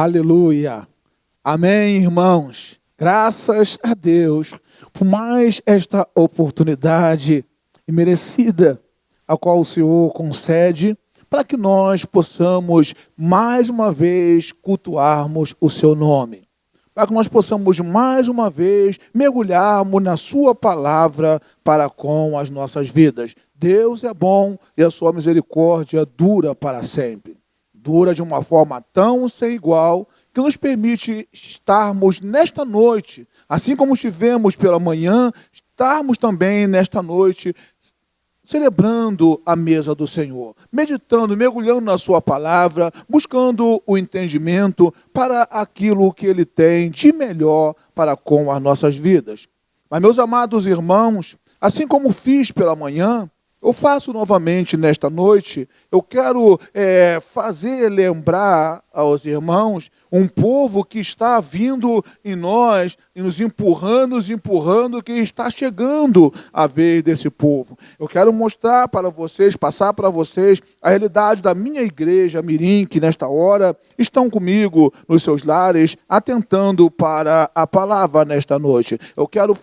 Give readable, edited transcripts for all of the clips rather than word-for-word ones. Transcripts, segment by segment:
Aleluia. Amém, irmãos. Graças a Deus por mais esta oportunidade imerecida, a qual o Senhor concede para que nós possamos mais uma vez cultuarmos o seu nome. Para que nós possamos mais uma vez mergulharmos na sua palavra para com as nossas vidas. Deus é bom e a sua misericórdia dura para sempre. Dura de uma forma tão sem igual que nos permite estarmos nesta noite, assim como estivemos pela manhã, estarmos também nesta noite celebrando a mesa do Senhor, meditando, mergulhando na sua palavra, buscando o entendimento para aquilo que Ele tem de melhor para com as nossas vidas. Mas, meus amados irmãos, assim como fiz pela manhã, eu faço novamente nesta noite. Eu quero fazer lembrar aos irmãos um povo que está vindo em nós, e nos empurrando, que está chegando a vez desse povo. Eu quero mostrar para vocês, passar para vocês a realidade da minha igreja Mirim, que nesta hora estão comigo nos seus lares, atentando para a palavra nesta noite. Eu quero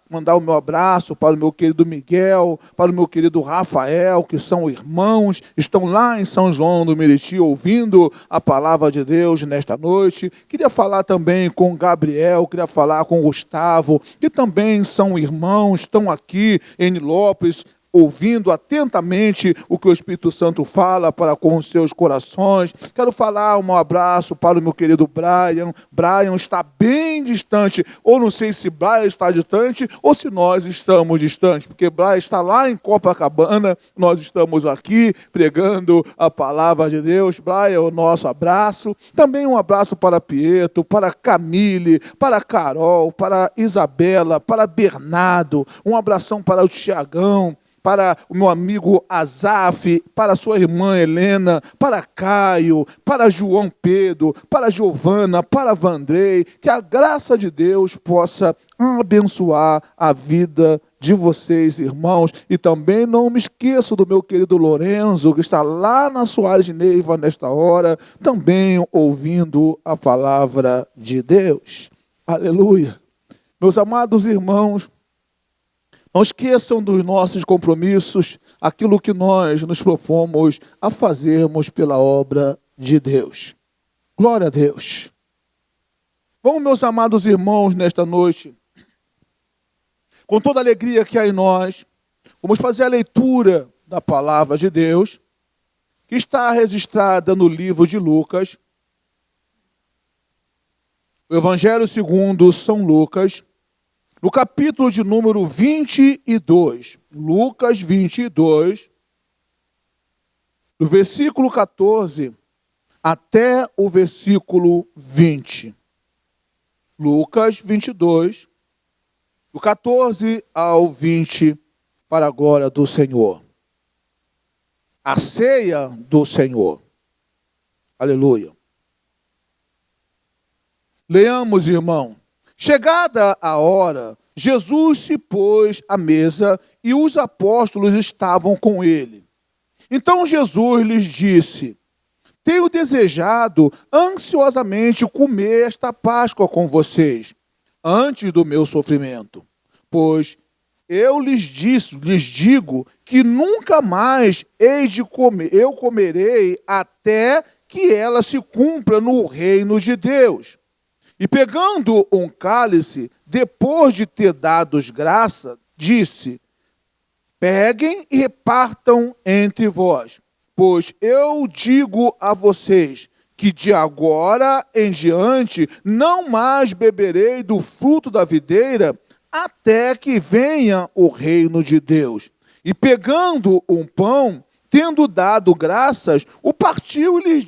mandar o meu abraço para o meu querido Miguel, para o meu querido Rafael, que são irmãos, estão lá em São João do Meriti ouvindo a palavra de Deus nesta noite. Queria falar também com Gabriel, queria falar com Gustavo, que também são irmãos, estão aqui em Nilópolis, ouvindo atentamente o que o Espírito Santo fala para com os seus corações. Quero falar um abraço para o meu querido Brian. Brian está bem distante, ou não sei se Brian está distante ou se nós estamos distantes, porque Brian está lá em Copacabana, nós estamos aqui pregando a palavra de Deus. Brian, o nosso abraço. Também um abraço para Pietro, para Camille, para Carol, para Isabela, para Bernardo. Um abração para o Tiagão, para o meu amigo Azaf, para sua irmã Helena, para Caio, para João Pedro, para Giovana, para Vandrei, que a graça de Deus possa abençoar a vida de vocês, irmãos. E também não me esqueço do meu querido Lorenzo, que está lá na Soares de Neiva nesta hora, também ouvindo a palavra de Deus. Aleluia. Meus amados irmãos, não esqueçam dos nossos compromissos, aquilo que nós nos propomos a fazermos pela obra de Deus. Glória a Deus. Vamos, meus amados irmãos, nesta noite, com toda a alegria que há em nós, vamos fazer a leitura da palavra de Deus, que está registrada no livro de Lucas, o Evangelho segundo São Lucas, no capítulo de número 22, Lucas 22, do versículo 14 até o versículo 20. Lucas 22, do 14 ao 20, para a glória do Senhor. A ceia do Senhor. Aleluia. Leamos, irmão. Chegada a hora, Jesus se pôs à mesa e os apóstolos estavam com ele. Então Jesus lhes disse: tenho desejado ansiosamente comer esta Páscoa com vocês, antes do meu sofrimento. Pois eu lhes digo que nunca mais eu comerei até que ela se cumpra no reino de Deus. E pegando um cálice, depois de ter dado graça, disse: peguem e repartam entre vós, pois eu digo a vocês que de agora em diante não mais beberei do fruto da videira até que venha o reino de Deus. E pegando um pão, tendo dado graças, o partiu e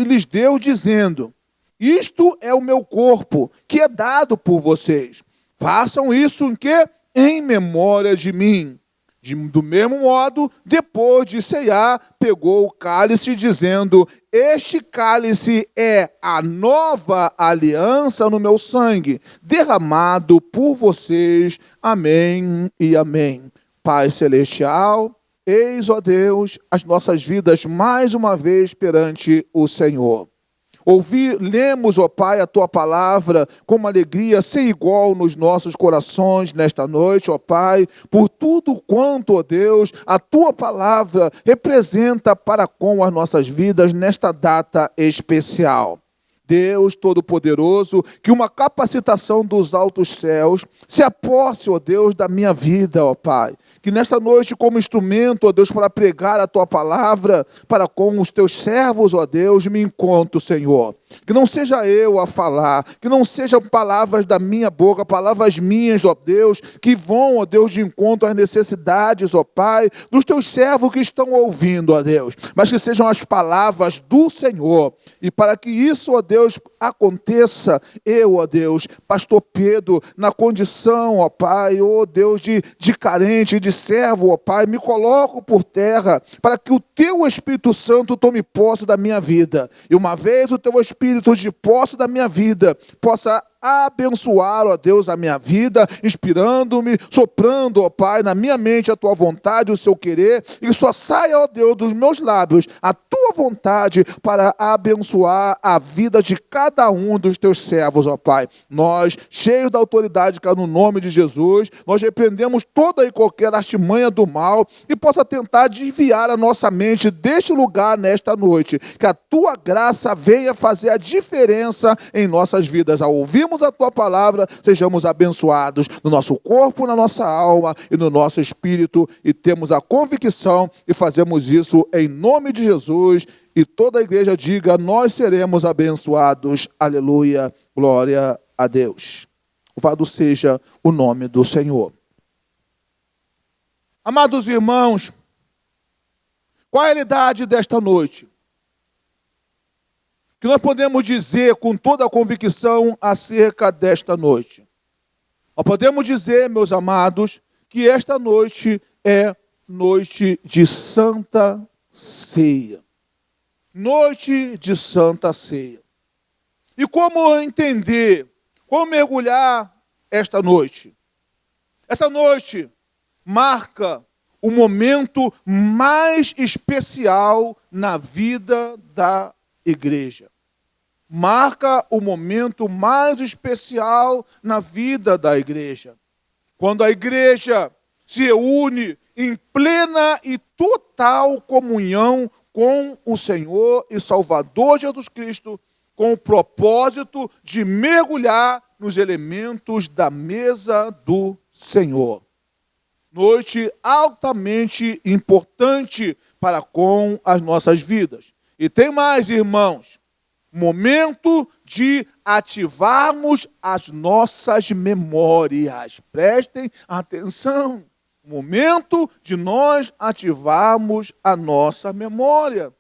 lhes deu, dizendo: isto é o meu corpo, que é dado por vocês. Façam isso em quê? Em memória de mim. Do mesmo modo, depois de ceiar, pegou o cálice, dizendo: este cálice é a nova aliança no meu sangue, derramado por vocês. Amém e amém. Pai celestial, eis, ó Deus, as nossas vidas mais uma vez perante o Senhor. Lemos, ó Pai, a Tua palavra com uma alegria sem igual nos nossos corações nesta noite, ó Pai, por tudo quanto, ó Deus, a Tua palavra representa para com as nossas vidas nesta data especial. Deus Todo-Poderoso, que uma capacitação dos altos céus se aposse, ó Deus, da minha vida, ó Pai. Que nesta noite, como instrumento, ó Deus, para pregar a Tua palavra, para com os Teus servos, ó Deus, me encontro, Senhor. Que não seja eu a falar, que não sejam palavras da minha boca, palavras minhas, ó Deus, que vão, ó Deus, de encontro às necessidades, ó Pai, dos Teus servos que estão ouvindo, ó Deus, mas que sejam as palavras do Senhor. E para que isso, ó Deus, aconteça, eu, ó Deus, pastor Pedro, na condição, ó Pai, ó Deus, de carente, de servo, ó Pai, me coloco por terra, para que o Teu Espírito Santo tome posse da minha vida. E uma vez o Teu Espírito de posse da minha vida possa abençoar, ó Deus, a minha vida, inspirando-me, soprando, ó Pai, na minha mente a Tua vontade, o Seu querer, e só saia, ó Deus, dos meus lábios a Tua vontade para abençoar a vida de cada um dos Teus servos, ó Pai. Nós, cheios da autoridade que há no nome de Jesus, nós repreendemos toda e qualquer artimanha do mal que possa tentar desviar a nossa mente deste lugar nesta noite. Que a Tua graça venha fazer a diferença em nossas vidas. Ao ouvirmos a Tua palavra, sejamos abençoados no nosso corpo, na nossa alma e no nosso espírito, e temos a convicção e fazemos isso em nome de Jesus, e toda a igreja diga: nós seremos abençoados. Aleluia, glória a Deus. Louvado seja o nome do Senhor. Amados irmãos, qual a realidade desta noite? Que nós podemos dizer com toda a convicção acerca desta noite? Nós podemos dizer, meus amados, que esta noite é noite de Santa Ceia. Noite de Santa Ceia. E como entender, como mergulhar esta noite? Esta noite marca o momento mais especial na vida da igreja. Marca o momento mais especial na vida da igreja. Quando a igreja se reúne em plena e total comunhão com o Senhor e Salvador Jesus Cristo, com o propósito de mergulhar nos elementos da mesa do Senhor. Noite altamente importante para com as nossas vidas. E tem mais, irmãos, momento de ativarmos as nossas memórias. Prestem atenção. Momento de nós ativarmos a nossa memória.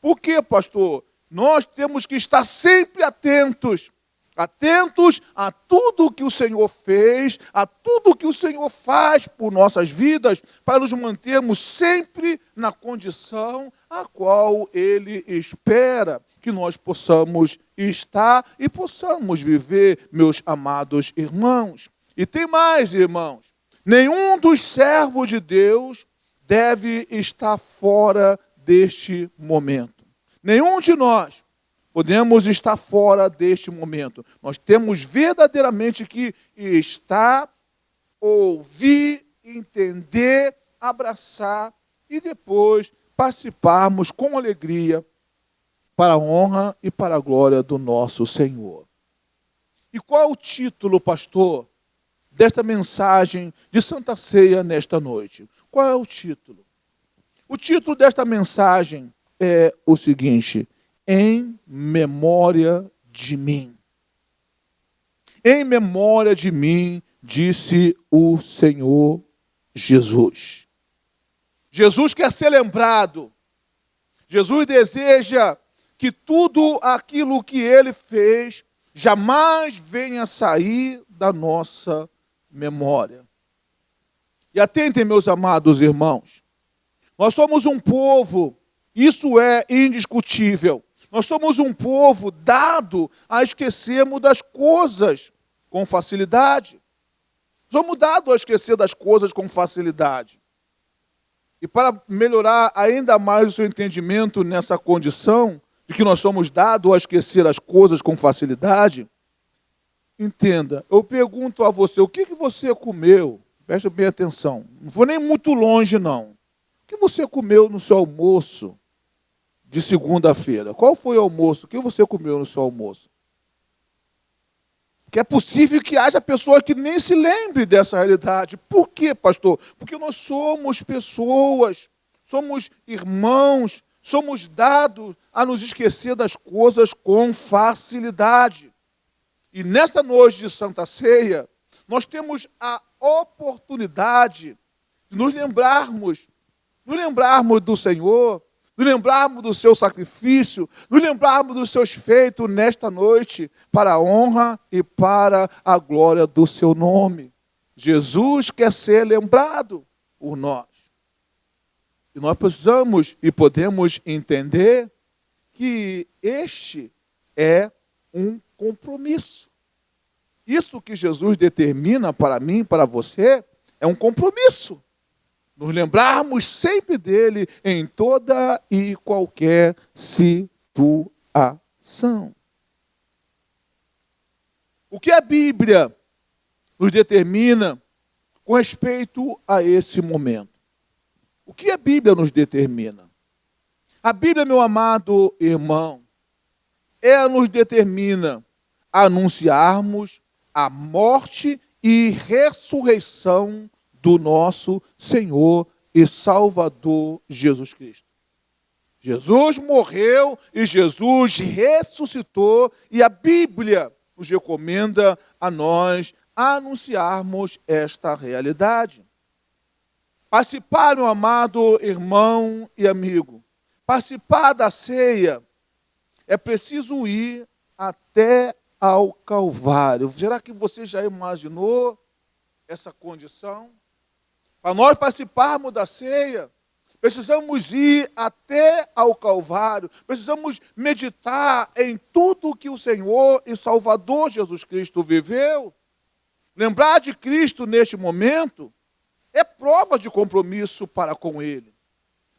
Por quê, pastor? Nós temos que estar sempre atentos. Atentos a tudo que o Senhor fez, a tudo que o Senhor faz por nossas vidas, para nos mantermos sempre na condição a qual Ele espera que nós possamos estar e possamos viver, meus amados irmãos. E tem mais, irmãos. Nenhum dos servos de Deus deve estar fora deste momento. Nenhum de nós podemos estar fora deste momento. Nós temos verdadeiramente que estar, ouvir, entender, abraçar e depois participarmos com alegria para a honra e para a glória do nosso Senhor. E qual é o título, pastor, desta mensagem de Santa Ceia nesta noite? Qual é o título? O título desta mensagem é o seguinte: em memória de mim. Em memória de mim, disse o Senhor Jesus. Jesus quer ser lembrado. Jesus deseja que tudo aquilo que Ele fez jamais venha sair da nossa memória. E atentem, meus amados irmãos, nós somos um povo, isso é indiscutível, nós somos um povo dado a esquecermos das coisas com facilidade. Somos dados a esquecer das coisas com facilidade. E para melhorar ainda mais o seu entendimento nessa condição, de que nós somos dados a esquecer as coisas com facilidade, entenda, eu pergunto a você, o que você comeu? Preste bem atenção, não vou nem muito longe não. O que você comeu no seu almoço de segunda-feira? Qual foi o almoço? O que você comeu no seu almoço? Que é possível que haja pessoa que nem se lembre dessa realidade. Por quê, pastor? Porque nós somos pessoas, somos irmãos, somos dados a nos esquecer das coisas com facilidade. E nesta noite de Santa Ceia, nós temos a oportunidade de nos lembrarmos do Senhor, nos lembrarmos do seu sacrifício, nos lembrarmos dos seus feitos nesta noite, para a honra e para a glória do seu nome. Jesus quer ser lembrado por nós. E nós precisamos e podemos entender que este é um compromisso. Isso que Jesus determina para mim, para você, é um compromisso. Nos lembrarmos sempre dele em toda e qualquer situação. O que a Bíblia nos determina com respeito a esse momento? O que a Bíblia nos determina? A Bíblia, meu amado irmão, ela nos determina a anunciarmos a morte e ressurreição do nosso Senhor e Salvador Jesus Cristo. Jesus morreu e Jesus ressuscitou, e a Bíblia nos recomenda a nós anunciarmos esta realidade. Participar, meu amado irmão e amigo, participar da ceia, é preciso ir até ao Calvário. Será que você já imaginou essa condição? Para nós participarmos da ceia, precisamos ir até ao Calvário, precisamos meditar em tudo que o Senhor e Salvador Jesus Cristo viveu. Lembrar de Cristo neste momento é prova de compromisso para com Ele.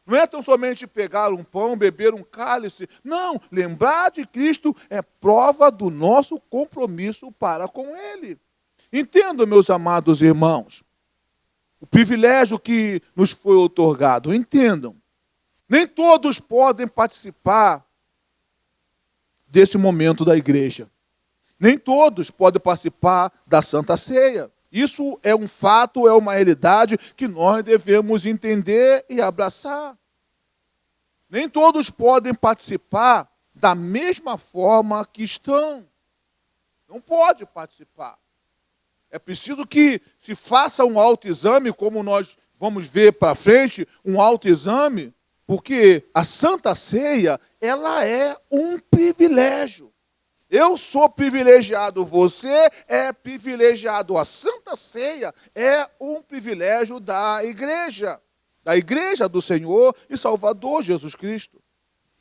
Não é tão somente pegar um pão, beber um cálice. Não, lembrar de Cristo é prova do nosso compromisso para com Ele. Entendam, meus amados irmãos, o privilégio que nos foi outorgado. Entendam, nem todos podem participar desse momento da igreja. Nem todos podem participar da Santa Ceia. Isso é um fato, é uma realidade que nós devemos entender e abraçar. Nem todos podem participar da mesma forma que estão. Não pode participar. É preciso que se faça um autoexame, como nós vamos ver para frente, um autoexame, porque a Santa Ceia, ela é um privilégio. Eu sou privilegiado, você é privilegiado. A Santa Ceia é um privilégio da igreja do Senhor e Salvador Jesus Cristo.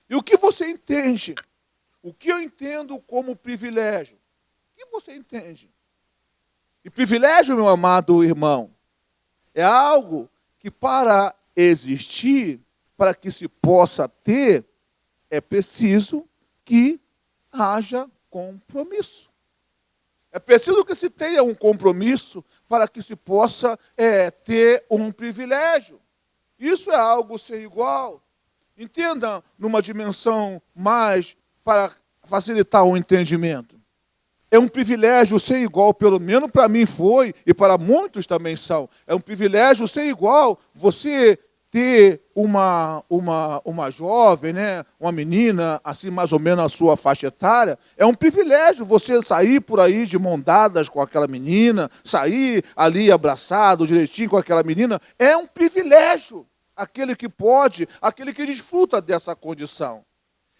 E o que você entende? O que eu entendo como privilégio? O que você entende? E privilégio, meu amado irmão, é algo que para existir, para que se possa ter, é preciso que haja compromisso. É preciso que se tenha um compromisso para que se possa ter um privilégio. Isso é algo sem igual. Entenda numa dimensão mais para facilitar o entendimento. É um privilégio sem igual, pelo menos para mim foi, e para muitos também são. É um privilégio sem igual você ter uma jovem, né, uma menina, assim mais ou menos a sua faixa etária. É um privilégio você sair por aí de mão dadas com aquela menina, sair ali abraçado direitinho com aquela menina. É um privilégio, aquele que pode, aquele que desfruta dessa condição.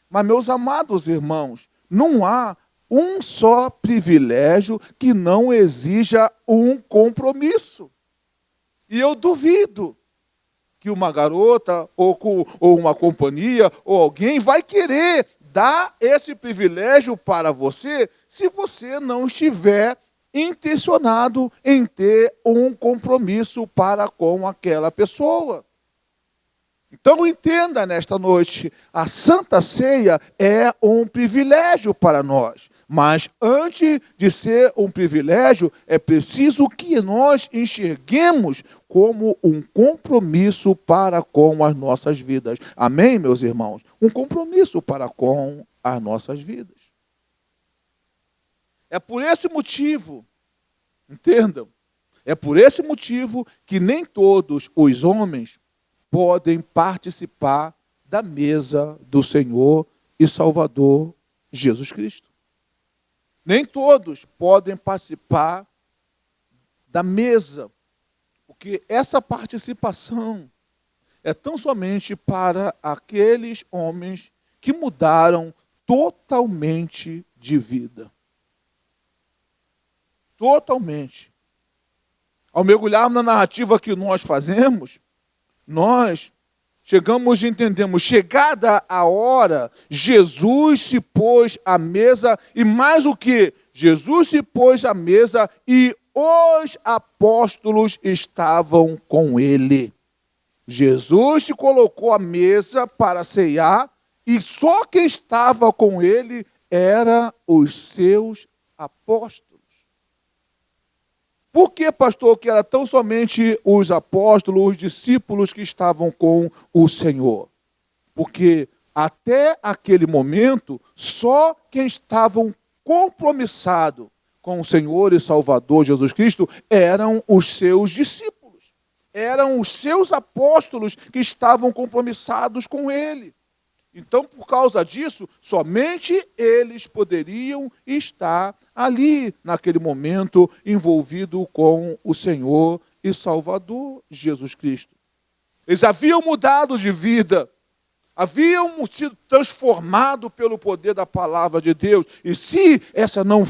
Mas, meus amados irmãos, não há um só privilégio que não exija um compromisso. E eu duvido que uma garota ou uma companhia ou alguém vai querer dar esse privilégio para você se você não estiver intencionado em ter um compromisso para com aquela pessoa. Então entenda nesta noite, a Santa Ceia é um privilégio para nós. Mas antes de ser um privilégio, é preciso que nós enxerguemos como um compromisso para com as nossas vidas. Amém, meus irmãos? Um compromisso para com as nossas vidas. É por esse motivo, entendam, é por esse motivo que nem todos os homens podem participar da mesa do Senhor e Salvador Jesus Cristo. Nem todos podem participar da mesa, porque essa participação é tão somente para aqueles homens que mudaram totalmente de vida. Totalmente. Ao mergulharmos na narrativa que nós fazemos, nós chegamos e entendemos, chegada a hora, Jesus se pôs à mesa, e mais o que? Jesus se pôs à mesa e os apóstolos estavam com ele. Jesus se colocou à mesa para ceiar, e só quem estava com ele eram os seus apóstolos. Por que, pastor, que era tão somente os apóstolos, os discípulos que estavam com o Senhor? Porque até aquele momento, só quem estavam compromissados com o Senhor e Salvador Jesus Cristo eram os seus discípulos. Eram os seus apóstolos que estavam compromissados com ele. Então, por causa disso, somente eles poderiam estar ali, naquele momento, envolvido com o Senhor e Salvador Jesus Cristo. Eles haviam mudado de vida, haviam sido transformados pelo poder da palavra de Deus. E se essa não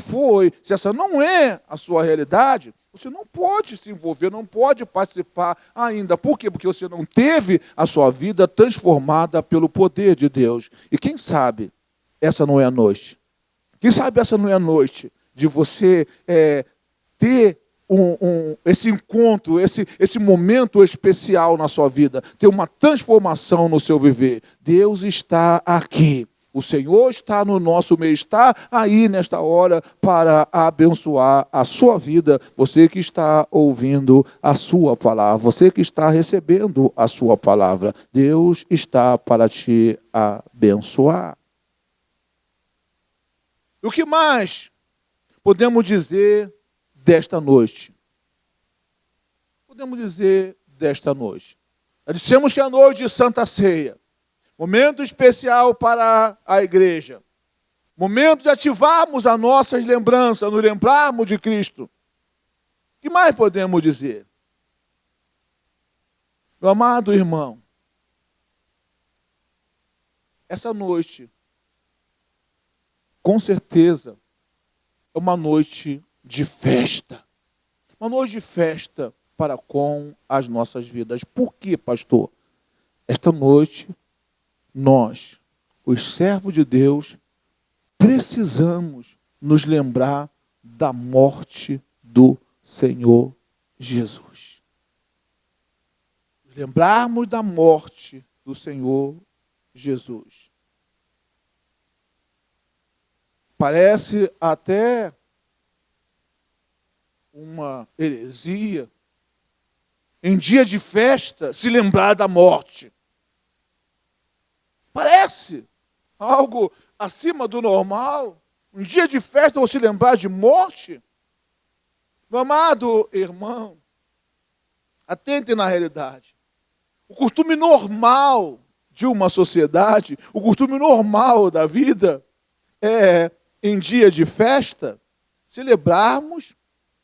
é a sua realidade, você não pode se envolver, não pode participar ainda. Por quê? Porque você não teve a sua vida transformada pelo poder de Deus. E quem sabe essa não é a noite? Quem sabe essa não é a noite de você ter esse encontro, esse momento especial na sua vida, ter uma transformação no seu viver. Deus está aqui. O Senhor está no nosso meio, está aí nesta hora para abençoar a sua vida. Você que está ouvindo a sua palavra, você que está recebendo a sua palavra, Deus está para te abençoar. O que mais podemos dizer desta noite? Podemos dizer desta noite. Já dissemos que é a noite de Santa Ceia. Momento especial para a igreja. Momento de ativarmos as nossas lembranças, nos lembrarmos de Cristo. O que mais podemos dizer? Meu amado irmão, essa noite, com certeza, é uma noite de festa. Uma noite de festa para com as nossas vidas. Por quê, pastor? Esta noite, nós, os servos de Deus, precisamos nos lembrar da morte do Senhor Jesus. Nos lembrarmos da morte do Senhor Jesus. Parece até uma heresia, em dia de festa, se lembrar da morte. Parece algo acima do normal. Um dia de festa, você lembrar de morte? Meu amado irmão, atente na realidade. O costume normal de uma sociedade, o costume normal da vida, é, em dia de festa, celebrarmos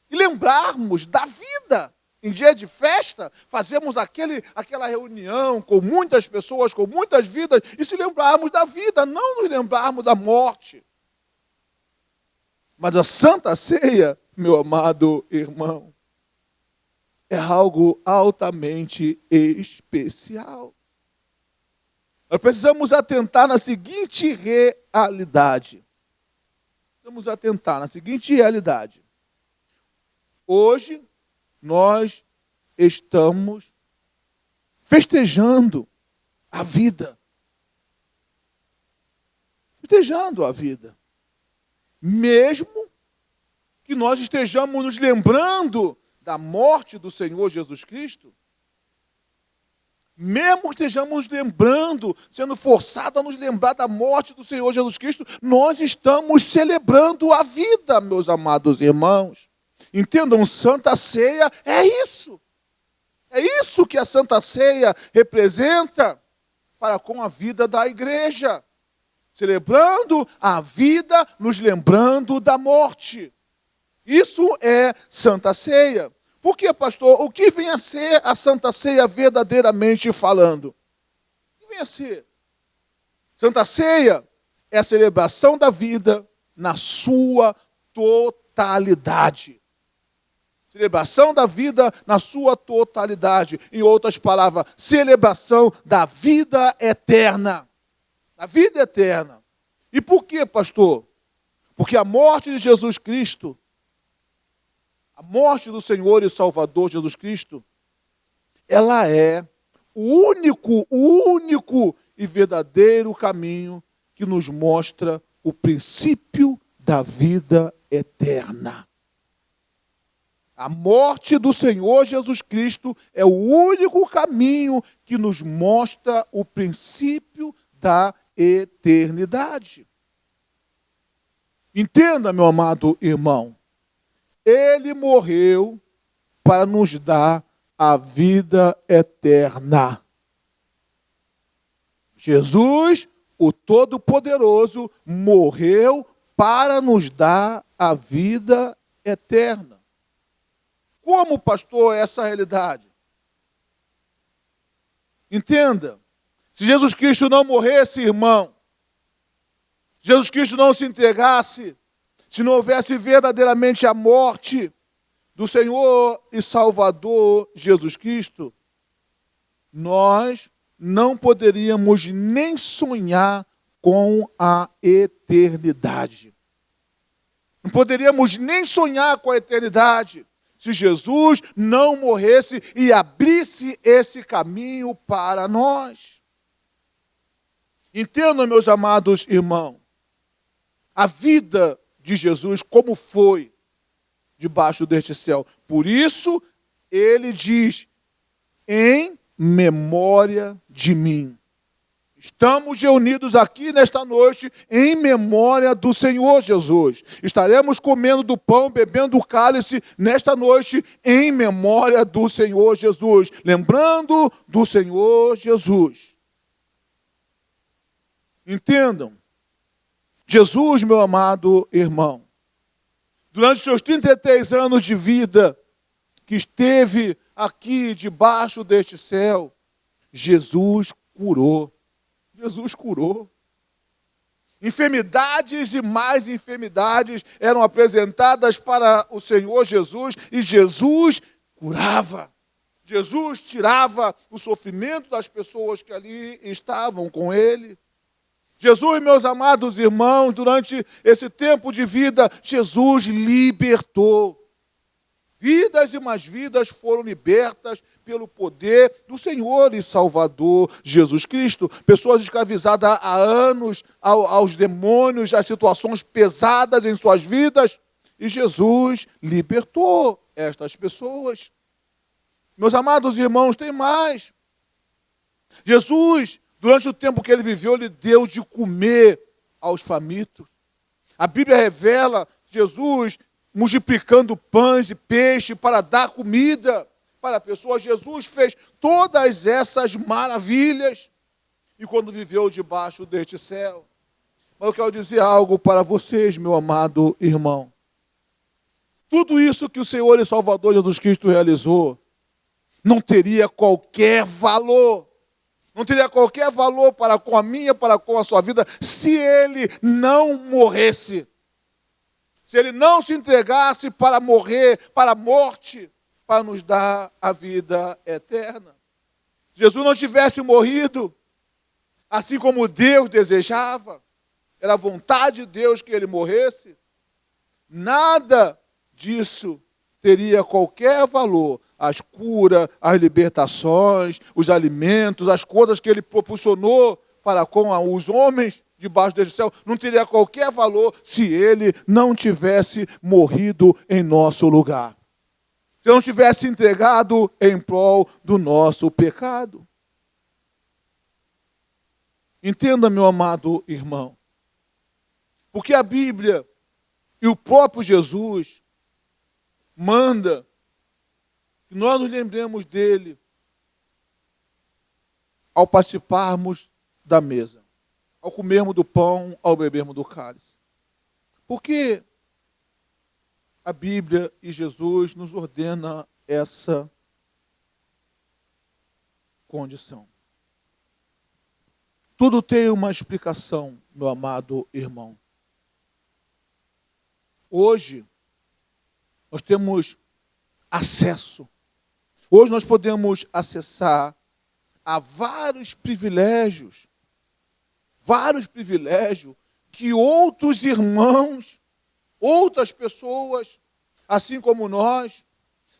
e lembrarmos da vida. Em dia de festa, fazemos aquela reunião com muitas pessoas, com muitas vidas, e se lembrarmos da vida, não nos lembrarmos da morte. Mas a Santa Ceia, meu amado irmão, é algo altamente especial. Nós precisamos atentar na seguinte realidade. Precisamos atentar na seguinte realidade. Hoje, nós estamos festejando a vida. Festejando a vida. Mesmo que nós estejamos nos lembrando da morte do Senhor Jesus Cristo, mesmo que estejamos lembrando, sendo forçados a nos lembrar da morte do Senhor Jesus Cristo, nós estamos celebrando a vida, meus amados irmãos. Entendam, Santa Ceia é isso. É isso que a Santa Ceia representa para com a vida da igreja. Celebrando a vida, nos lembrando da morte. Isso é Santa Ceia. Por quê, pastor? O que vem a ser a Santa Ceia verdadeiramente falando? O que vem a ser? Santa Ceia é a celebração da vida na sua totalidade. Celebração da vida na sua totalidade. Em outras palavras, celebração da vida eterna. Da vida eterna. E por quê, pastor? Porque a morte de Jesus Cristo, a morte do Senhor e Salvador Jesus Cristo, ela é o único e verdadeiro caminho que nos mostra o princípio da vida eterna. A morte do Senhor Jesus Cristo é o único caminho que nos mostra o princípio da eternidade. Entenda, meu amado irmão. Ele morreu para nos dar a vida eterna. Jesus, o Todo-Poderoso, morreu para nos dar a vida eterna. Como, pastor, é essa realidade? Entenda, se Jesus Cristo não morresse, irmão, Jesus Cristo não se entregasse, se não houvesse verdadeiramente a morte do Senhor e Salvador Jesus Cristo, nós não poderíamos nem sonhar com a eternidade. Não poderíamos nem sonhar com a eternidade se Jesus não morresse e abrisse esse caminho para nós. Entendam, meus amados irmãos, a vida de Jesus como foi debaixo deste céu. Por isso, ele diz, em memória de mim. Estamos reunidos aqui nesta noite em memória do Senhor Jesus. Estaremos comendo do pão, bebendo do cálice nesta noite em memória do Senhor Jesus. Lembrando do Senhor Jesus. Entendam. Jesus, meu amado irmão, durante seus 33 anos de vida que esteve aqui debaixo deste céu, Jesus curou. Jesus curou. Enfermidades e mais enfermidades eram apresentadas para o Senhor Jesus e Jesus curava. Jesus tirava o sofrimento das pessoas que ali estavam com ele. Jesus, meus amados irmãos, durante esse tempo de vida, Jesus libertou. Vidas e mais vidas foram libertas pelo poder do Senhor e Salvador Jesus Cristo. Pessoas escravizadas há anos aos demônios, às situações pesadas em suas vidas. E Jesus libertou estas pessoas. Meus amados irmãos, tem mais. Jesus, durante o tempo que ele viveu, ele deu de comer aos famintos. A Bíblia revela Jesus multiplicando pães e peixe para dar comida para a pessoa. Jesus fez todas essas maravilhas e quando viveu debaixo deste céu. Mas eu quero dizer algo para vocês, meu amado irmão. Tudo isso que o Senhor e Salvador Jesus Cristo realizou não teria qualquer valor. Não teria qualquer valor para com a minha, para com a sua vida, se ele não morresse. Se ele não se entregasse para morrer, para a morte, para nos dar a vida eterna. Se Jesus não tivesse morrido, assim como Deus desejava, era a vontade de Deus que ele morresse, nada disso teria qualquer valor as curas, as libertações, os alimentos, as coisas que ele proporcionou para com os homens debaixo deste céu, não teria qualquer valor se ele não tivesse morrido em nosso lugar. Se não tivesse entregado em prol do nosso pecado. Entenda, meu amado irmão, porque a Bíblia e o próprio Jesus manda que nós nos lembremos dele ao participarmos da mesa, ao comermos do pão, ao bebermos do cálice. Porque a Bíblia e Jesus nos ordena essa condição. Tudo tem uma explicação, meu amado irmão. Hoje, nós temos acesso. Hoje nós podemos acessar a vários privilégios que outros irmãos, outras pessoas, assim como nós,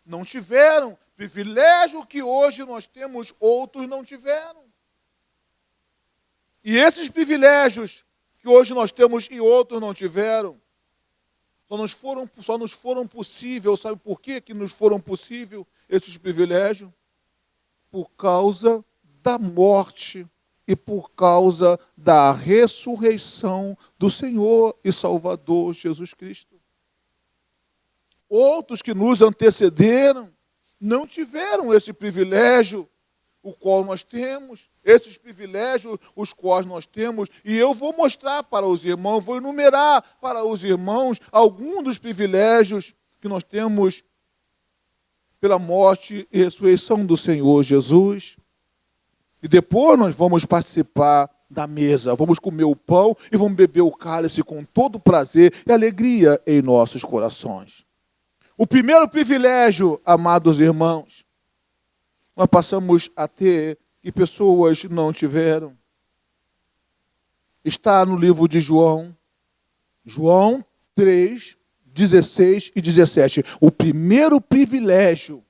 não tiveram. Privilégio que hoje nós temos, outros não tiveram. E esses privilégios que hoje nós temos e outros não tiveram, só nos foram possíveis, sabe por quê que nos foram possíveis esses privilégios? Por causa da morte e por causa da ressurreição do Senhor e Salvador Jesus Cristo. Outros que nos antecederam não tiveram esse privilégio, o qual nós temos, esses privilégios, os quais nós temos, e eu vou mostrar para os irmãos, vou enumerar para os irmãos alguns dos privilégios que nós temos pela morte e ressurreição do Senhor Jesus. E depois nós vamos participar da mesa, vamos comer o pão e vamos beber o cálice com todo prazer e alegria em nossos corações. O primeiro privilégio, amados irmãos, nós passamos a ter que pessoas não tiveram. Está no livro de João 3, 16 e 17. O primeiro privilégio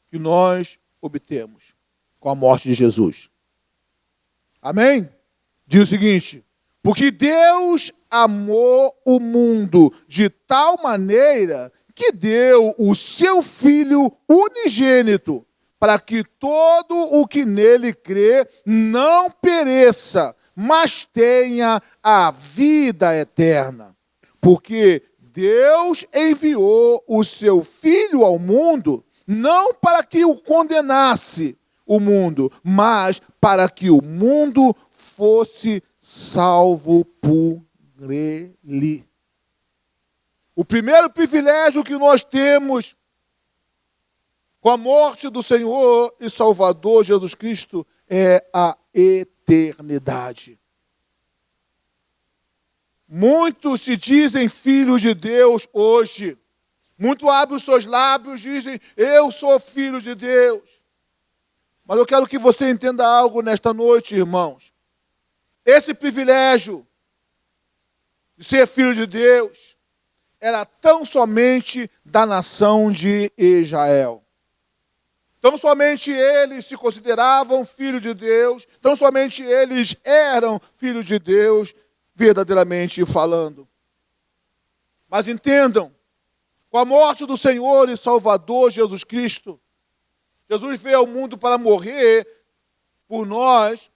que nós obtemos com a morte de Jesus. Amém? Diz o seguinte: porque Deus amou o mundo de tal maneira que deu o seu Filho unigênito, para que todo o que nele crê não pereça, mas tenha a vida eterna. Porque Deus enviou o seu Filho ao mundo, não para que o condenasse o mundo, mas para que o mundo fosse salvo por ele. O primeiro privilégio que nós temos com a morte do Senhor e Salvador Jesus Cristo é a eternidade. Muitos se dizem filhos de Deus hoje. Muitos abrem os seus lábios e dizem, eu sou filho de Deus. Mas eu quero que você entenda algo nesta noite, irmãos. Esse privilégio de ser filho de Deus era tão somente da nação de Israel. Tão somente eles se consideravam filhos de Deus, tão somente eles eram filhos de Deus, verdadeiramente falando. Mas entendam, com a morte do Senhor e Salvador Jesus Cristo, Jesus veio ao mundo para morrer por nós.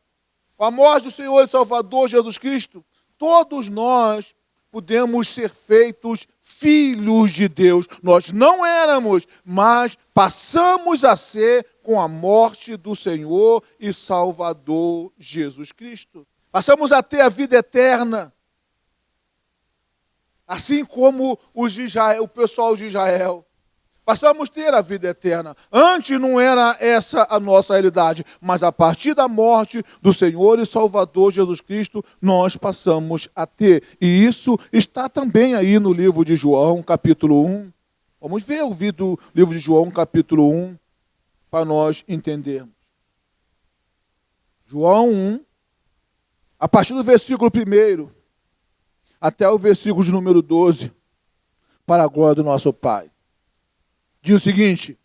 Com a morte do Senhor e Salvador Jesus Cristo, todos nós podemos ser feitos filhos de Deus. Nós não éramos, mas passamos a ser com a morte do Senhor e Salvador Jesus Cristo. Passamos a ter a vida eterna, assim como o pessoal de Israel. Passamos a ter a vida eterna. Antes não era essa a nossa realidade, mas a partir da morte do Senhor e Salvador Jesus Cristo, nós passamos a ter. E isso está também aí no livro de João, capítulo 1. Vamos ver o livro de João, capítulo 1, para nós entendermos. João 1, a partir do versículo 1 até o versículo de número 12, para a glória do nosso Pai. diz o seguinte: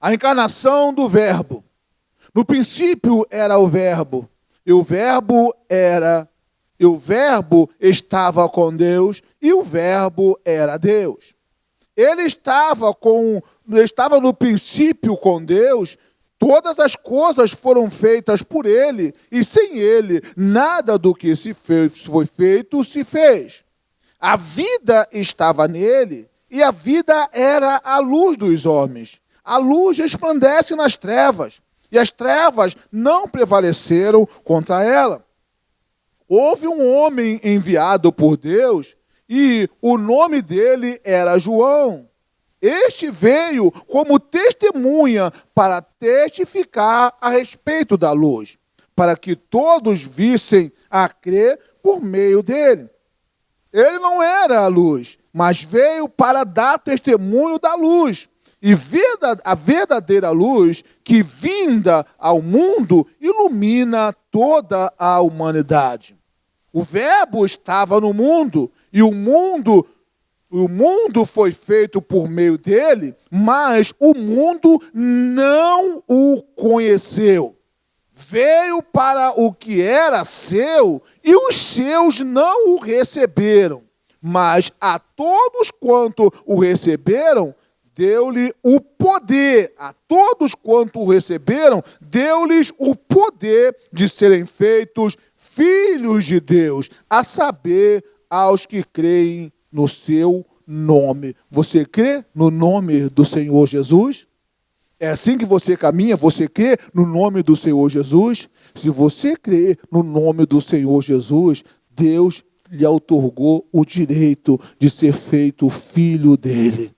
a encarnação do Verbo. No princípio era o Verbo, e o Verbo estava com Deus, e o Verbo era Deus. Ele estava no princípio com Deus. Todas as coisas foram feitas por ele, e sem ele, nada do que foi feito se fez. A vida estava nele, e a vida era a luz dos homens. A luz resplandece nas trevas, e as trevas não prevaleceram contra ela. Houve um homem enviado por Deus, e o nome dele era João. Este veio como testemunha para testificar a respeito da luz, para que todos vissem a crer por meio dele. Ele não era a luz, mas veio para dar testemunho da luz. E a verdadeira luz, que vinda ao mundo, ilumina toda a humanidade. O Verbo estava no mundo, e o mundo foi feito por meio dele, mas o mundo não o conheceu. Veio para o que era seu, e os seus não o receberam. Mas a todos quanto o receberam, deu-lhe o poder. A todos quanto o receberam, deu-lhes o poder de serem feitos filhos de Deus, a saber, aos que creem no seu nome. Você crê no nome do Senhor Jesus? É assim que você caminha? Você crê no nome do Senhor Jesus? Se você crê no nome do Senhor Jesus, Deus lhe outorgou o direito de ser feito filho dele.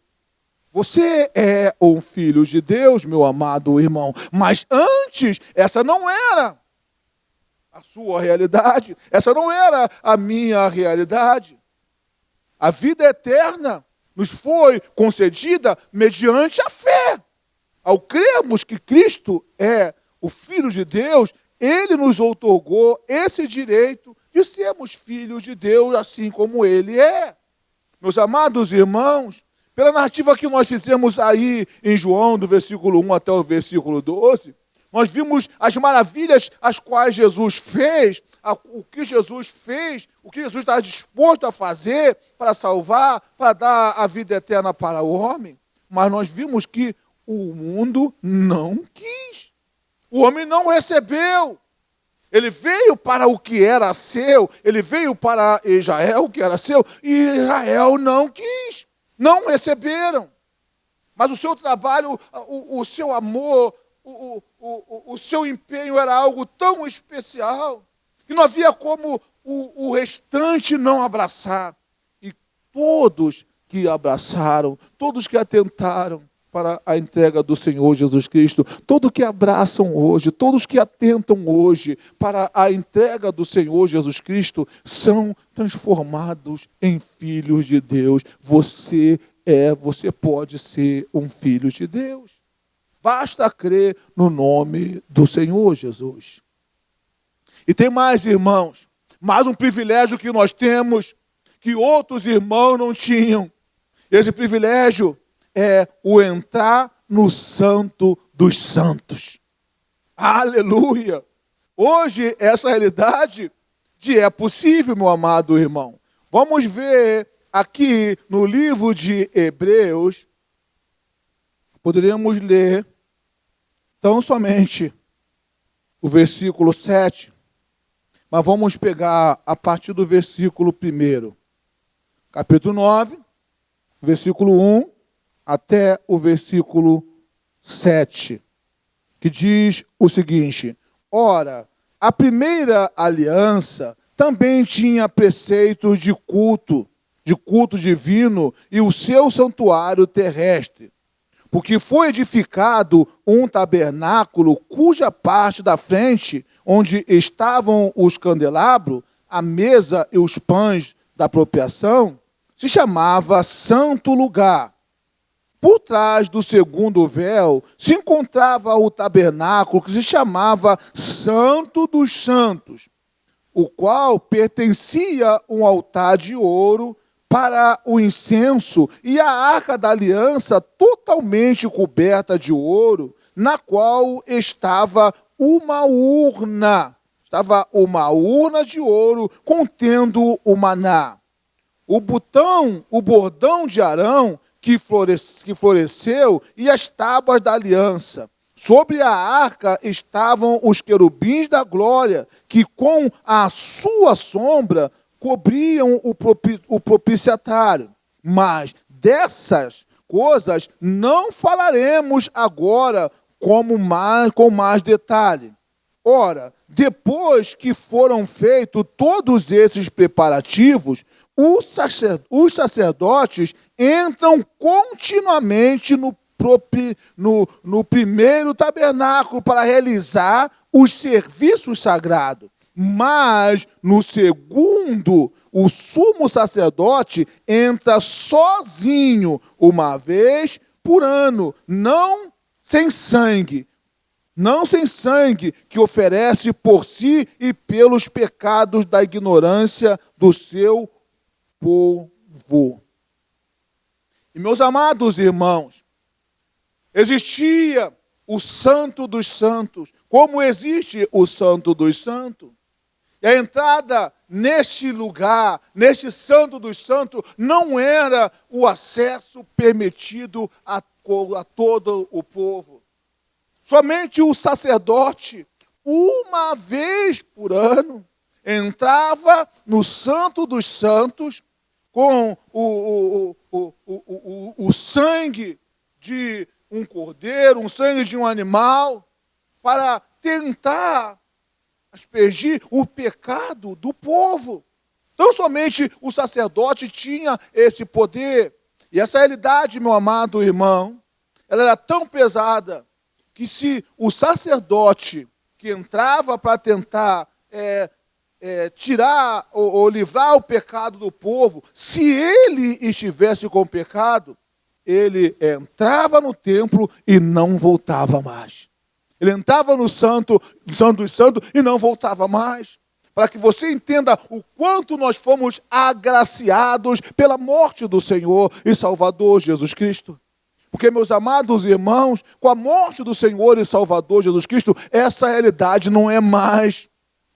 Você é um filho de Deus, meu amado irmão, mas antes essa não era a sua realidade, essa não era a minha realidade. A vida eterna nos foi concedida mediante a fé. Ao crermos que Cristo é o Filho de Deus, Ele nos outorgou esse direito de sermos filhos de Deus, assim como Ele é. Meus amados irmãos, pela narrativa que nós fizemos aí em João, do versículo 1 até o versículo 12, nós vimos as maravilhas as quais Jesus fez, o que Jesus fez, o que Jesus está disposto a fazer para salvar, para dar a vida eterna para o homem. Mas nós vimos que o mundo não quis. O homem não recebeu. Ele veio para o que era seu, ele veio para Israel, o que era seu, e Israel não quis. Não receberam. Mas o seu trabalho, o seu amor, o seu empenho era algo tão especial que não havia como o restante não abraçar. E todos que abraçaram, todos que atentaram para a entrega do Senhor Jesus Cristo, todos que abraçam hoje, todos que atentam hoje para a entrega do Senhor Jesus Cristo, são transformados em filhos de Deus. Você pode ser um filho de Deus. Basta crer no nome do Senhor Jesus. E tem mais, irmãos, mais um privilégio que nós temos, que outros irmãos não tinham. Esse privilégio é o entrar no Santo dos Santos. Aleluia! Hoje, essa realidade é possível, meu amado irmão. Vamos ver aqui no livro de Hebreus, poderíamos ler tão somente o versículo 7, mas vamos pegar a partir do versículo 1. Capítulo 9, versículo 1 até o versículo 7, que diz o seguinte: ora, a primeira aliança também tinha preceitos de culto divino e o seu santuário terrestre, porque foi edificado um tabernáculo cuja parte da frente, onde estavam os candelabros, a mesa e os pães da apropriação, se chamava Santo Lugar. Por trás do segundo véu se encontrava o tabernáculo que se chamava Santo dos Santos, o qual pertencia a um altar de ouro para o incenso e a arca da aliança totalmente coberta de ouro, na qual estava uma urna. Estava uma urna de ouro contendo o maná. O bordão de Arão que floresceu e as tábuas da aliança. Sobre a arca estavam os querubins da glória, que com a sua sombra cobriam o propiciatário. Mas dessas coisas não falaremos agora com mais detalhe. Ora, depois que foram feitos todos esses preparativos, os sacerdotes entram continuamente no primeiro tabernáculo para realizar os serviços sagrados. Mas no segundo, o sumo sacerdote entra sozinho, uma vez por ano, não sem sangue, que oferece por si e pelos pecados da ignorância do seu povo. E meus amados irmãos, existia o Santo dos Santos, como existe o Santo dos Santos. E a entrada neste lugar, neste Santo dos Santos, não era o acesso permitido a todo o povo. Somente o sacerdote, uma vez por ano, entrava no Santo dos Santos com o sangue de um cordeiro, um sangue de um animal, para tentar aspergir o pecado do povo. Então somente o sacerdote tinha esse poder. E essa realidade, meu amado irmão, ela era tão pesada que se o sacerdote que entrava para tentar tirar ou livrar o pecado do povo, se ele estivesse com pecado, ele entrava no templo e não voltava mais. Ele entrava no Santo dos Santos e não voltava mais. Para que você entenda o quanto nós fomos agraciados pela morte do Senhor e Salvador Jesus Cristo. Porque, meus amados irmãos, com a morte do Senhor e Salvador Jesus Cristo, essa realidade não é mais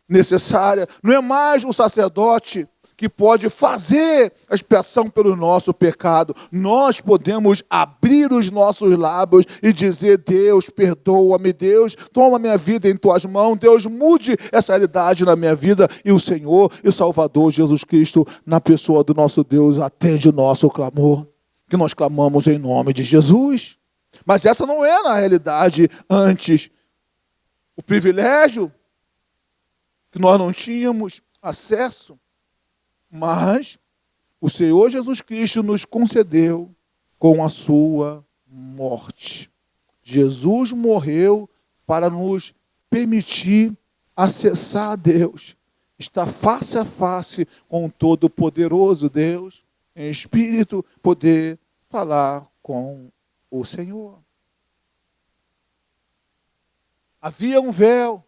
necessária. Não é mais o sacerdote que pode fazer a expiação pelo nosso pecado. Nós podemos abrir os nossos lábios e dizer: Deus, perdoa-me, Deus, toma minha vida em tuas mãos, Deus, mude essa realidade na minha vida. E o Senhor e Salvador Jesus Cristo, na pessoa do nosso Deus, atende o nosso clamor, que nós clamamos em nome de Jesus. Mas essa não era a realidade antes. O privilégio que nós não tínhamos acesso, mas o Senhor Jesus Cristo nos concedeu com a sua morte. Jesus morreu para nos permitir acessar a Deus, estar face a face com o Todo-Poderoso Deus, em espírito, poder falar com o Senhor. Havia um véu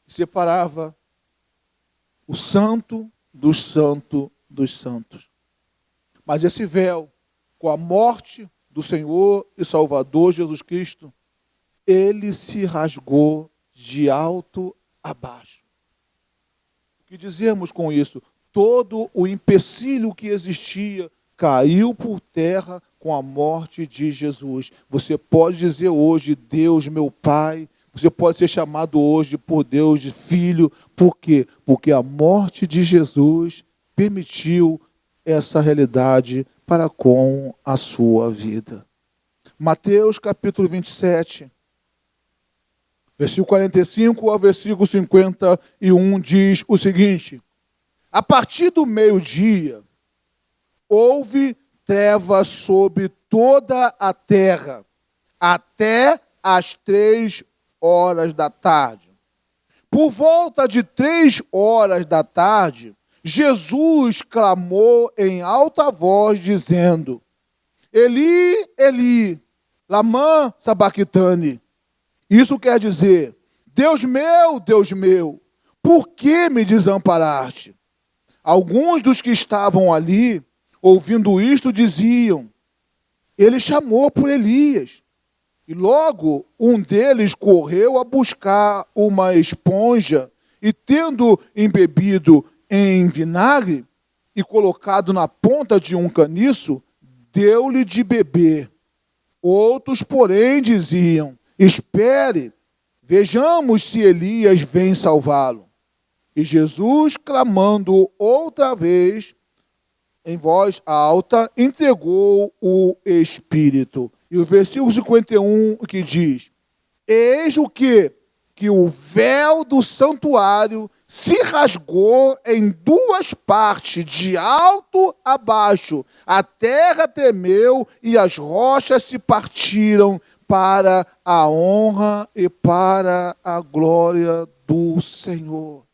que separava o santo dos santos. Mas esse véu, com a morte do Senhor e Salvador Jesus Cristo, ele se rasgou de alto a baixo. O que dizemos com isso? Todo o empecilho que existia caiu por terra com a morte de Jesus. Você pode dizer hoje: Deus, meu Pai. Você pode ser chamado hoje por Deus de filho. Por quê? Porque a morte de Jesus permitiu essa realidade para com a sua vida. Mateus capítulo 27, versículo 45 ao versículo 51 diz o seguinte: a partir do meio-dia, houve trevas sobre toda a terra, até as 3 horas da tarde. Por volta de 3 horas da tarde, Jesus clamou em alta voz, dizendo: Eli, Eli, lama sabachthani. Isso quer dizer: Deus meu, por que me desamparaste? Alguns dos que estavam ali ouvindo isto, diziam: ele chamou por Elias. E logo um deles correu a buscar uma esponja e, tendo embebido em vinagre e colocado na ponta de um caniço, deu-lhe de beber. Outros, porém, diziam: espere, vejamos se Elias vem salvá-lo. E Jesus, clamando outra vez, em voz alta, entregou o Espírito. E o versículo 51 que diz: eis o que o véu do santuário se rasgou em duas partes, de alto a baixo. A terra tremeu e as rochas se partiram para a honra e para a glória do Senhor.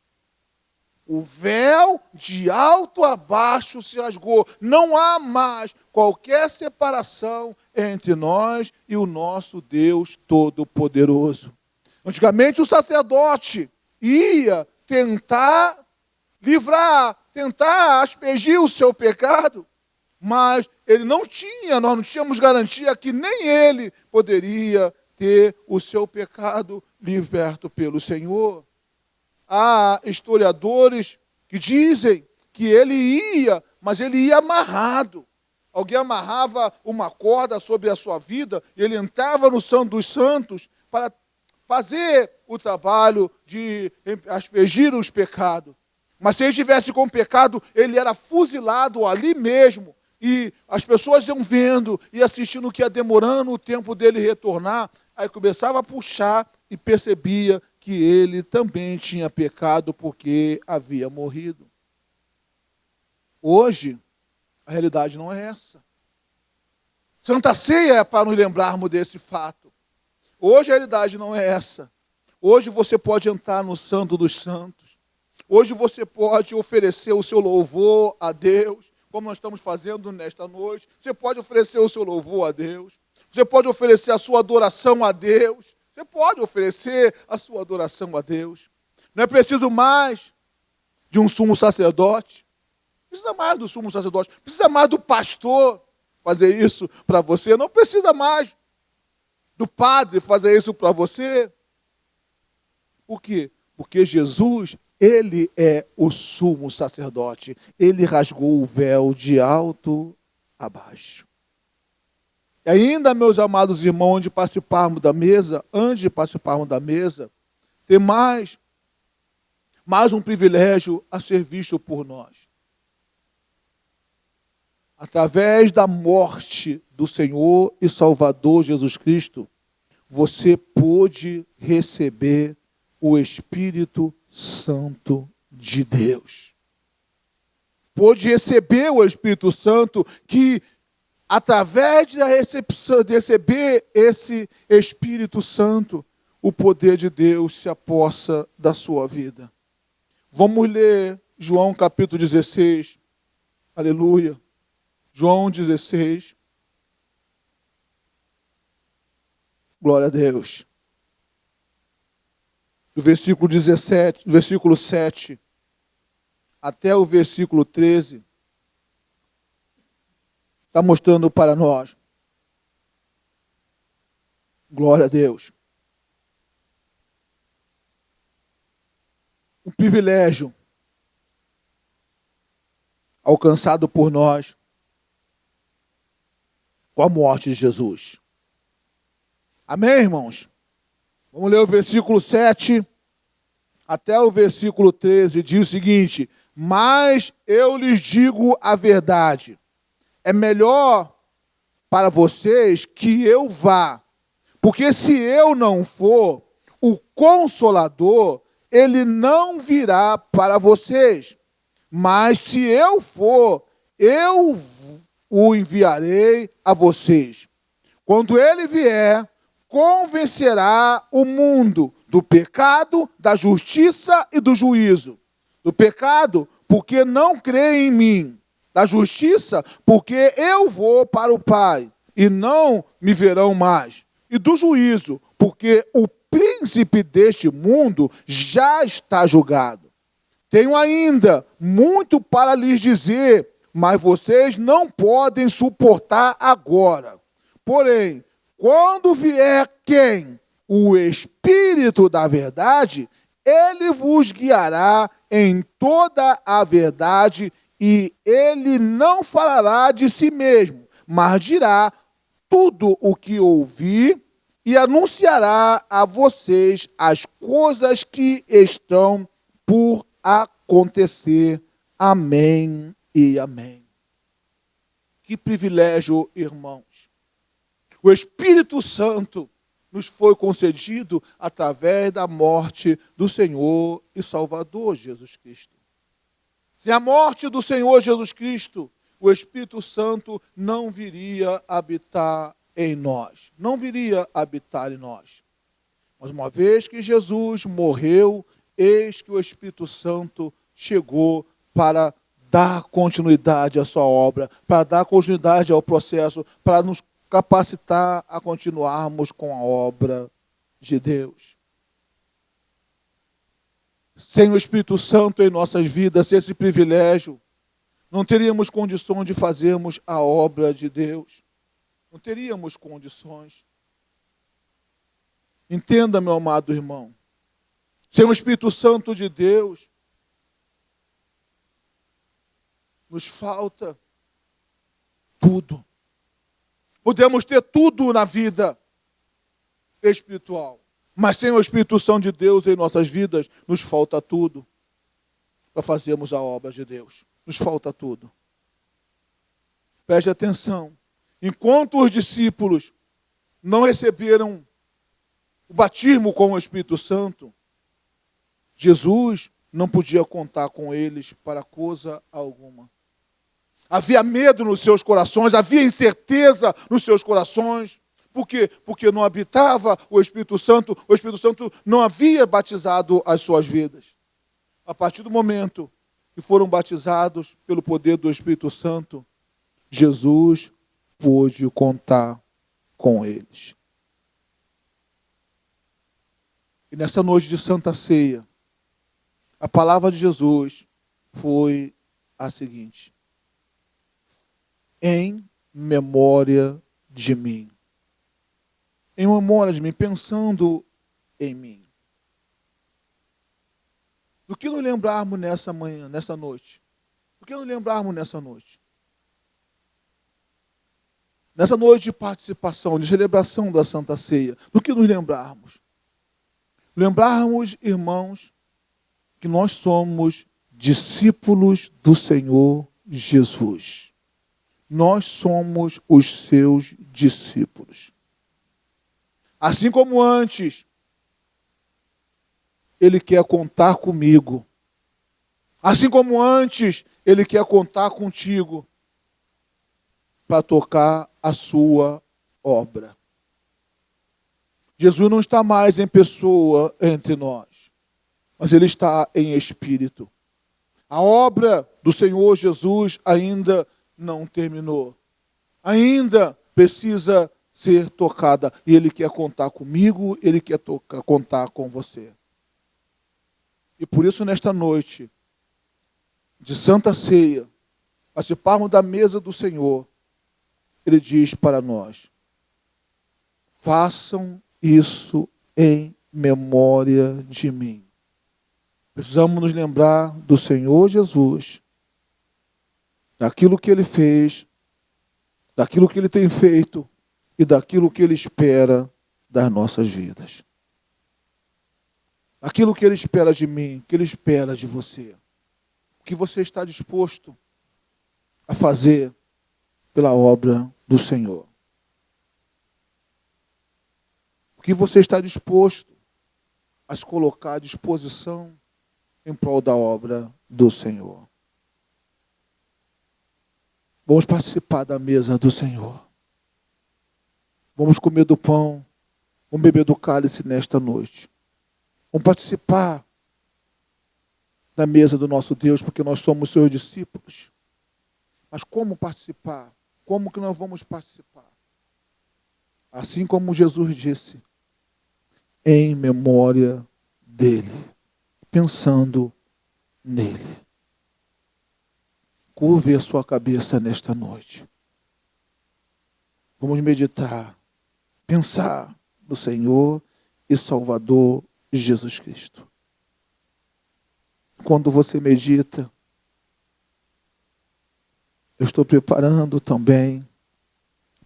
O véu de alto a baixo se rasgou. Não há mais qualquer separação entre nós e o nosso Deus Todo-Poderoso. Antigamente o sacerdote ia tentar livrar, tentar aspergir o seu pecado, mas nós não tínhamos garantia que nem ele poderia ter o seu pecado liberto pelo Senhor. Há historiadores que dizem que ele ia, mas ele ia amarrado. Alguém amarrava uma corda sobre a sua vida e ele entrava no Santo dos Santos para fazer o trabalho de aspergir os pecados. Mas se ele estivesse com pecado, ele era fuzilado ali mesmo. E as pessoas iam vendo e assistindo que ia demorando o tempo dele retornar. Aí começava a puxar e percebia que ele também tinha pecado porque havia morrido. Hoje, a realidade não é essa. Santa Ceia é para nos lembrarmos desse fato. Hoje a realidade não é essa. Hoje você pode entrar no Santo dos Santos. Hoje você pode oferecer o seu louvor a Deus, como nós estamos fazendo nesta noite. Você pode oferecer o seu louvor a Deus. Você pode oferecer a sua adoração a Deus. Você pode oferecer a sua adoração a Deus. Não é preciso mais de um sumo sacerdote. Precisa mais do sumo sacerdote. Precisa mais do pastor fazer isso para você. Não precisa mais do padre fazer isso para você. Por quê? Porque Jesus, ele é o sumo sacerdote. Ele rasgou o véu de alto a baixo. E ainda, meus amados irmãos, antes de participarmos da mesa, tem mais um privilégio a ser visto por nós. Através da morte do Senhor e Salvador Jesus Cristo, você pôde receber o Espírito Santo de Deus. Pôde receber o Espírito Santo que, através de receber esse Espírito Santo, o poder de Deus se apossa da sua vida. Vamos ler João capítulo 16. Aleluia. João 16. Glória a Deus. Do versículo 17, do versículo 7 até o versículo 13. Está mostrando para nós. Glória a Deus. Um privilégio alcançado por nós com a morte de Jesus. Amém, irmãos? Vamos ler o versículo 7 até o versículo 13. Diz o seguinte: mas eu lhes digo a verdade. É melhor para vocês que eu vá, porque se eu não for, o Consolador, ele não virá para vocês. Mas se eu for, eu o enviarei a vocês. Quando ele vier, convencerá o mundo do pecado, da justiça e do juízo. Do pecado, porque não crê em mim. Da justiça, porque eu vou para o Pai, e não me verão mais. E do juízo, porque o príncipe deste mundo já está julgado. Tenho ainda muito para lhes dizer, mas vocês não podem suportar agora. Porém, quando vier quem? O Espírito da verdade, ele vos guiará em toda a verdade, e ele não falará de si mesmo, mas dirá tudo o que ouvir e anunciará a vocês as coisas que estão por acontecer. Amém e amém. Que privilégio, irmãos. O Espírito Santo nos foi concedido através da morte do Senhor e Salvador Jesus Cristo. Sem a morte do Senhor Jesus Cristo, o Espírito Santo não viria habitar em nós. Não viria habitar em nós. Mas uma vez que Jesus morreu, eis que o Espírito Santo chegou para dar continuidade à sua obra, para dar continuidade ao processo, para nos capacitar a continuarmos com a obra de Deus. Sem o Espírito Santo em nossas vidas, sem esse privilégio, não teríamos condições de fazermos a obra de Deus. Não teríamos condições. Entenda, meu amado irmão. Sem o Espírito Santo de Deus, nos falta tudo. Podemos ter tudo na vida espiritual, mas sem o Espírito Santo de Deus em nossas vidas, nos falta tudo para fazermos a obra de Deus. Nos falta tudo. Preste atenção. Enquanto os discípulos não receberam o batismo com o Espírito Santo, Jesus não podia contar com eles para coisa alguma. Havia medo nos seus corações, havia incerteza nos seus corações. Por quê? Porque não habitava o Espírito Santo não havia batizado as suas vidas. A partir do momento que foram batizados pelo poder do Espírito Santo, Jesus pôde contar com eles. E nessa noite de Santa Ceia, a palavra de Jesus foi a seguinte: em memória de mim. Em memória de mim, pensando em mim. Do que nos lembrarmos nessa manhã, nessa noite? Do que nos lembrarmos nessa noite? Nessa noite de participação, de celebração da Santa Ceia, do que nos lembrarmos? Lembrarmos, irmãos, que nós somos discípulos do Senhor Jesus. Nós somos os seus discípulos. Assim como antes, Ele quer contar comigo. Assim como antes, Ele quer contar contigo para tocar a sua obra. Jesus não está mais em pessoa entre nós, mas Ele está em espírito. A obra do Senhor Jesus ainda não terminou. Ainda precisa ser tocada. E Ele quer contar comigo, Ele quer contar com você. E por isso, nesta noite de Santa Ceia, participarmos da mesa do Senhor, Ele diz para nós: façam isso em memória de mim. Precisamos nos lembrar do Senhor Jesus, daquilo que Ele fez, daquilo que Ele tem feito e daquilo que Ele espera das nossas vidas. Aquilo que Ele espera de mim, que Ele espera de você. O que você está disposto a fazer pela obra do Senhor. O que você está disposto a se colocar à disposição em prol da obra do Senhor. Vamos participar da mesa do Senhor. Vamos comer do pão, vamos beber do cálice nesta noite. Vamos participar da mesa do nosso Deus, porque nós somos seus discípulos. Mas como participar? Como que nós vamos participar? Assim como Jesus disse, em memória dele, pensando nele. Curve a sua cabeça nesta noite. Vamos meditar, pensar no Senhor e Salvador Jesus Cristo. Quando você medita, eu estou preparando também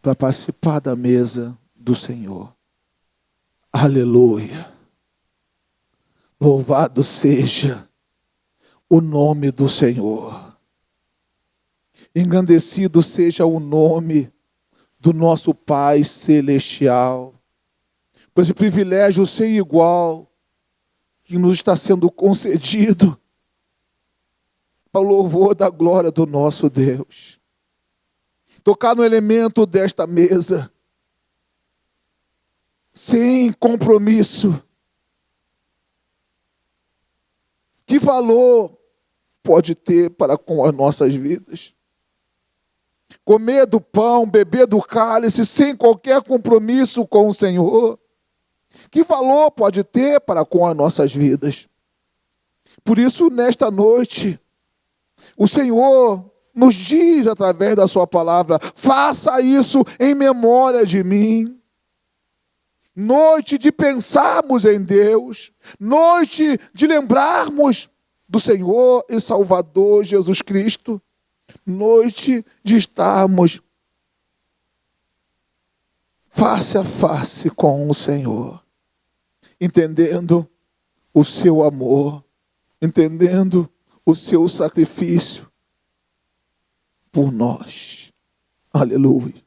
para participar da mesa do Senhor. Aleluia! Louvado seja o nome do Senhor. Engrandecido seja o nome do nosso Pai Celestial. Por esse privilégio sem igual que nos está sendo concedido para o louvor da glória do nosso Deus. Tocar no elemento desta mesa, sem compromisso. Que valor pode ter para com as nossas vidas? Comer do pão, beber do cálice, sem qualquer compromisso com o Senhor. Que valor pode ter para com as nossas vidas? Por isso, nesta noite, o Senhor nos diz através da sua palavra: faça isso em memória de mim. Noite de pensarmos em Deus, noite de lembrarmos do Senhor e Salvador Jesus Cristo, noite de estarmos face a face com o Senhor, entendendo o seu amor, entendendo o seu sacrifício por nós. Aleluia.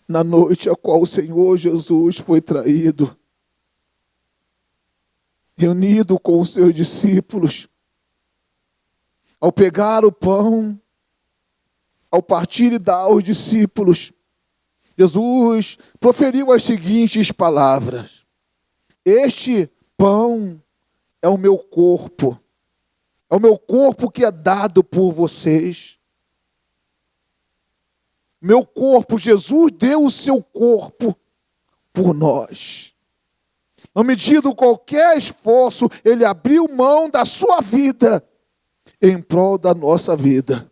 Na noite a qual o Senhor Jesus foi traído, reunido com os seus discípulos, ao pegar o pão, ao partir e dar aos discípulos, Jesus proferiu as seguintes palavras: este pão é o meu corpo que é dado por vocês. Meu corpo, Jesus deu o seu corpo por nós. Não medindo qualquer esforço, Ele abriu mão da sua vida em prol da nossa vida.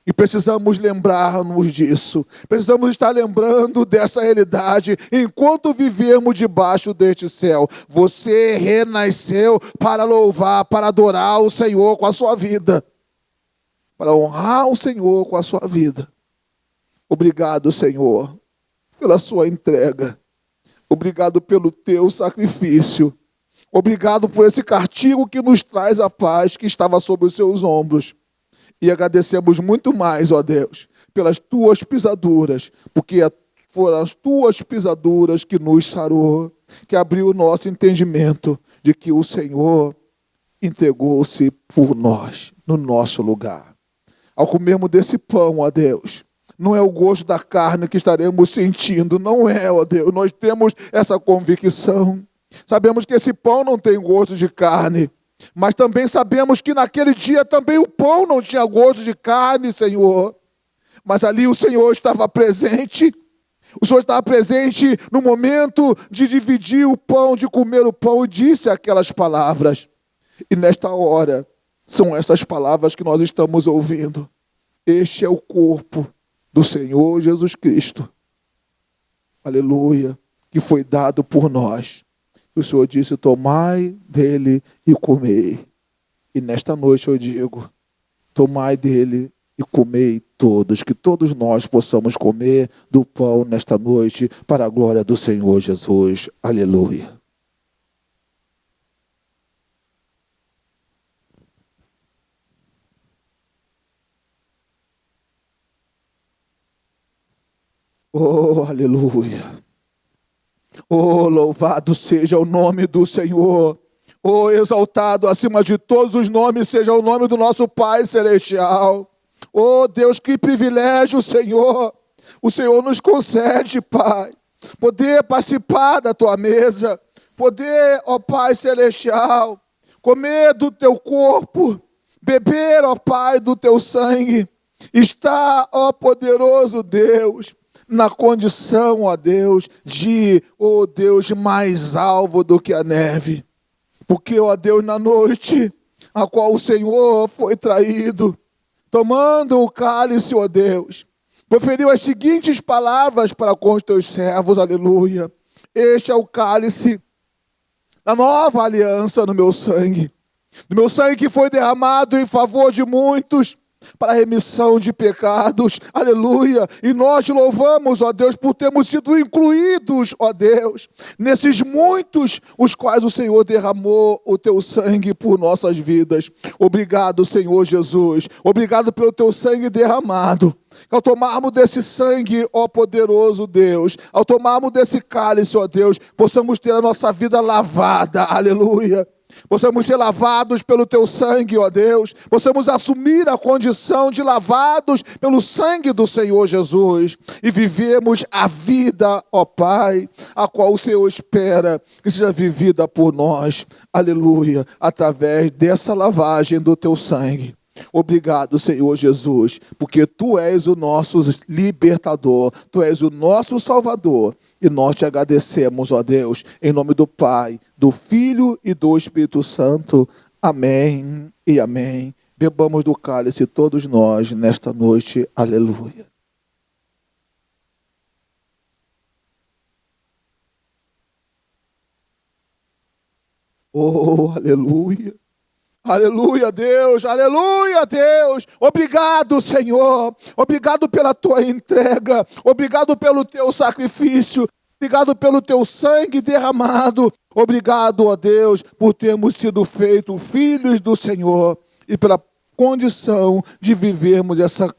E precisamos lembrar-nos disso. Precisamos estar lembrando dessa realidade enquanto vivermos debaixo deste céu. Você renasceu para louvar, para adorar o Senhor com a sua vida. Para honrar o Senhor com a sua vida. Obrigado, Senhor, pela sua entrega. Obrigado pelo teu sacrifício. Obrigado por esse castigo que nos traz a paz que estava sobre os seus ombros. E agradecemos muito mais, ó Deus, pelas tuas pisaduras, porque foram as tuas pisaduras que nos sarou, que abriu o nosso entendimento de que o Senhor entregou-se por nós, no nosso lugar. Ao comermos desse pão, ó Deus, não é o gosto da carne que estaremos sentindo, não é, ó Deus, nós temos essa convicção. Sabemos que esse pão não tem gosto de carne, mas também sabemos que naquele dia também o pão não tinha gosto de carne, Senhor. Mas ali o Senhor estava presente. O Senhor estava presente no momento de dividir o pão, de comer o pão, e disse aquelas palavras. E nesta hora, são essas palavras que nós estamos ouvindo. Este é o corpo do Senhor Jesus Cristo. Aleluia. Que foi dado por nós. O Senhor disse: tomai dele e comei. E nesta noite eu digo: tomai dele e comei todos, que todos nós possamos comer do pão nesta noite, para a glória do Senhor Jesus. Aleluia. Oh, aleluia. Oh, louvado seja o nome do Senhor. Oh, exaltado acima de todos os nomes seja o nome do nosso Pai Celestial. Oh, Deus, que privilégio, Senhor. O Senhor nos concede, Pai, poder participar da Tua mesa, poder, ó Pai Celestial, comer do Teu corpo, beber, ó Pai, do Teu sangue. Está, ó poderoso Deus, na condição, ó Deus, de, ó Deus, mais alvo do que a neve. Porque, ó Deus, na noite a qual o Senhor foi traído, tomando o cálice, ó Deus, proferiu as seguintes palavras para com os teus servos, aleluia. Este é o cálice da nova aliança no meu sangue que foi derramado em favor de muitos, para a remissão de pecados, aleluia, e nós te louvamos, ó Deus, por termos sido incluídos, ó Deus, nesses muitos, os quais o Senhor derramou o teu sangue por nossas vidas. Obrigado, Senhor Jesus, obrigado pelo teu sangue derramado. Ao tomarmos desse sangue, ó poderoso Deus, ao tomarmos desse cálice, ó Deus, possamos ter a nossa vida lavada, aleluia. Possamos ser lavados pelo teu sangue, ó Deus. Possamos assumir a condição de lavados pelo sangue do Senhor Jesus. E vivemos a vida, ó Pai, a qual o Senhor espera que seja vivida por nós. Aleluia. Através dessa lavagem do teu sangue. Obrigado, Senhor Jesus, porque Tu és o nosso libertador. Tu és o nosso salvador. E nós te agradecemos, ó Deus, em nome do Pai, do Filho e do Espírito Santo. Amém e amém. Bebamos do cálice todos nós nesta noite. Aleluia. Oh, aleluia. Aleluia, Deus, aleluia, Deus. Obrigado, Senhor. Obrigado pela tua entrega. Obrigado pelo teu sacrifício. Obrigado pelo teu sangue derramado. Obrigado, ó Deus, por termos sido feitos filhos do Senhor e pela condição de vivermos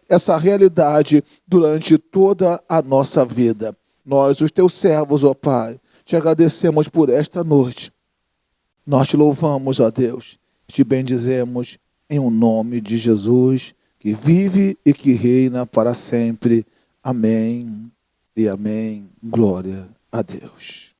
essa realidade durante toda a nossa vida. Nós, os teus servos, ó Pai, te agradecemos por esta noite. Nós te louvamos, ó Deus. Te bendizemos em o nome de Jesus, que vive e que reina para sempre. Amém e amém. Glória a Deus.